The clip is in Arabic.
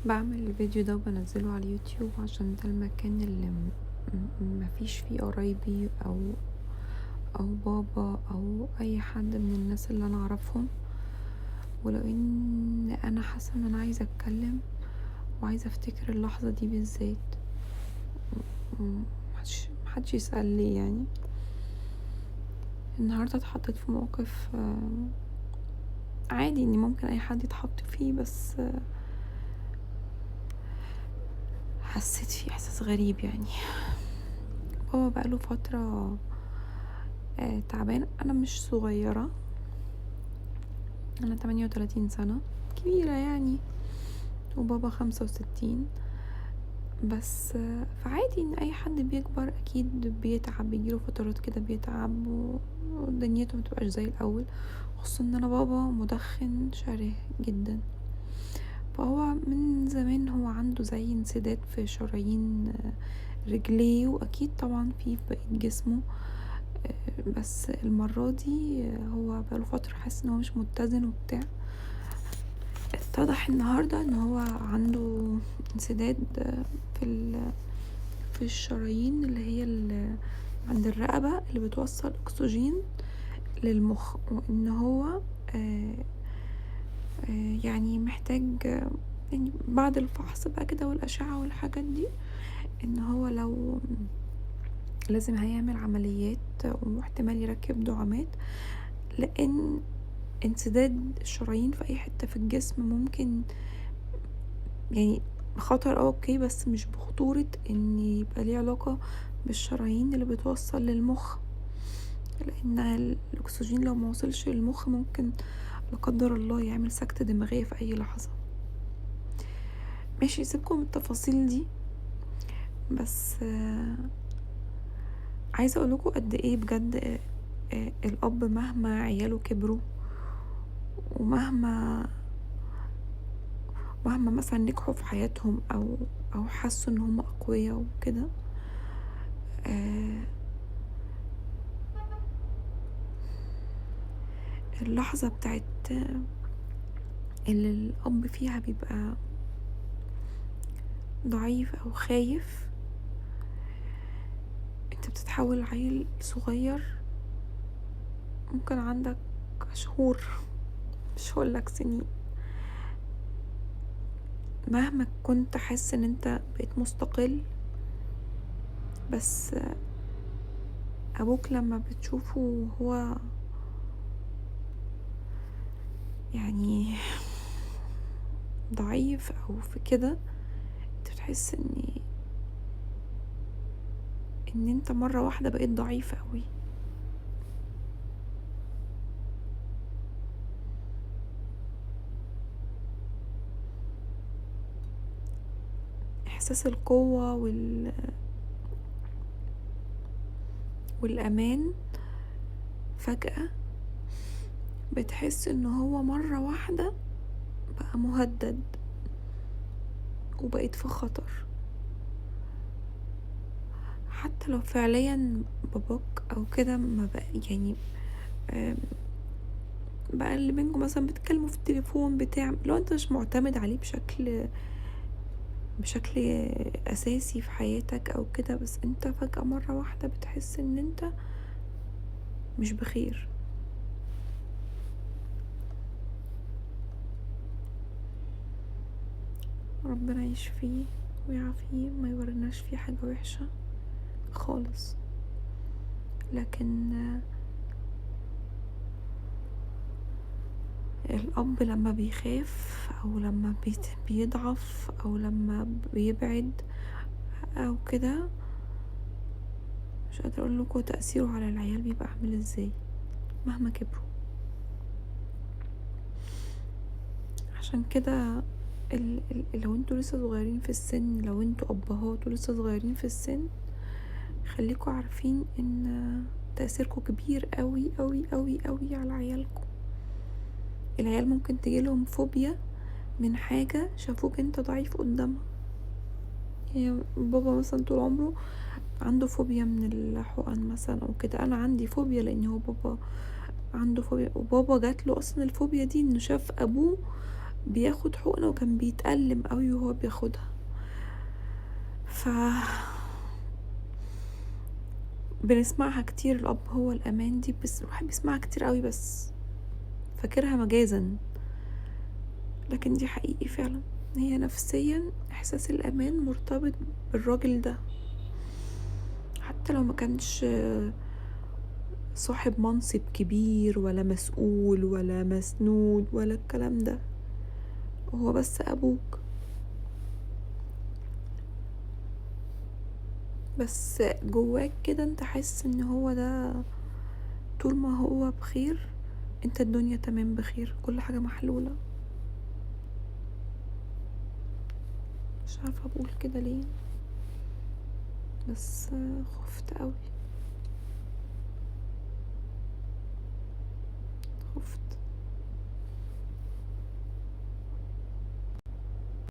بعمل الفيديو ده وبنزله على اليوتيوب عشان ده المكان اللي مفيش فيه قرايبي او بابا او اي حد من الناس اللي انا اعرفهم. ولو ان انا حاسه ان انا عايزه اتكلم وعايزه افتكر اللحظه دي بالذات. محدش يسأل لي يعني. النهارده اتحطيت في موقف عادي ان ممكن اي حد يتحط فيه، بس حسيت فيه احساس غريب يعني. بابا بقاله فتره تعبان. انا مش صغيره، انا 38 سنه، كبيره يعني، وبابا 65. بس فعادي ان اي حد بيكبر اكيد بيتعب، بيجيله فترات كده بيتعب ودنيته متبقاش زي الاول، خصوصا ان انا بابا مدخن شره جدا. فهو من زمان هو عنده زي انسداد في شرايين رجليه، واكيد طبعا في بقية جسمه. بس المرة دي هو بقاله فترة حاسس ان هو مش متزن وبتاع. اتضح النهاردة ان هو عنده انسداد في الشرايين اللي هي عند الرقبة اللي بتوصل اكسجين للمخ، وان هو يعني محتاج يعني بعد الفحص بقى كده والأشعة والحاجات دي، ان هو لو لازم هيعمل عمليات واحتمال يركب دعامات، لان انسداد الشرايين في اي حتة في الجسم ممكن يعني خطر اوكي، بس مش بخطورة ان يبقى ليه علاقة بالشرايين اللي بتوصل للمخ، لان الاكسجين لو ما وصلش للمخ ممكن لا قدر الله يعمل سكتة دماغية في اي لحظة. ماشي، سيبكم التفاصيل دي، بس عايزة اقولكوا قد ايه بجد الاب مهما عياله كبروا ومهما مثلا نجحوا في حياتهم او حسوا ان هم اقوياء وكده، اللحظة بتاعت اللي الاب فيها بيبقى ضعيف او خايف، انت بتتحول عيل صغير ممكن عندك شهور، مش هقولك سنين. مهما كنت حاسس ان انت بقيت مستقل، بس ابوك لما بتشوفه هو يعني ضعيف او في كده، انت بتحس ان انت مرة واحدة بقيت ضعيف قوي. احساس القوة والامان فجأة بتحس ان هو مرة واحدة بقى مهدد وبقيت في خطر. حتى لو فعليا باباك او كده ما بقى يعني بقى اللي بينكم مثلا بتتكلموا في التليفون بتاع، لو انت مش معتمد عليه بشكل اساسي في حياتك او كده، بس انت فجأة مرة واحدة بتحس ان انت مش بخير. ربنا يشفيه ويعافيه، ما يورناش فيه حاجة وحشة خالص. لكن الأب لما بيخاف أو لما بيضعف أو لما بيبعد أو كده، مش قادرة أقول لكم تأثيره على العيال بيبقى عامل ازاي مهما كبروا. عشان كده لو انتوا لسه صغيرين في السن، لو انتوا أبهات ولسه صغيرين في السن، خليكوا عارفين ان تأثيركم كبير قوي قوي قوي قوي على عيالكم. العيال ممكن تجيلهم فوبيا من حاجة شافوك انت ضعيف قدامها. يعني بابا مثلا طول عمره عنده فوبيا من الحقن مثلا او كده، انا عندي فوبيا لان هو بابا عنده فوبيا، وبابا جات له اصلا الفوبيا دي انه شاف ابوه بياخد حقنة وكان بيتألم قوي وهو بياخدها. ف بنسمعها كتير، الأب هو الأمان دي، بس الواحد بيسمعها كتير قوي بس فاكرها مجازا، لكن دي حقيقي فعلا. هي نفسيا إحساس الأمان مرتبط بالراجل ده، حتى لو ما كانش صاحب منصب كبير ولا مسؤول ولا مسنود ولا الكلام ده، هو بس أبوك. بس جواك كده انت حاسس ان هو ده، طول ما هو بخير انت الدنيا تمام بخير، كل حاجة محلولة. مش عارفة اقول كده ليه، بس خفت قوي.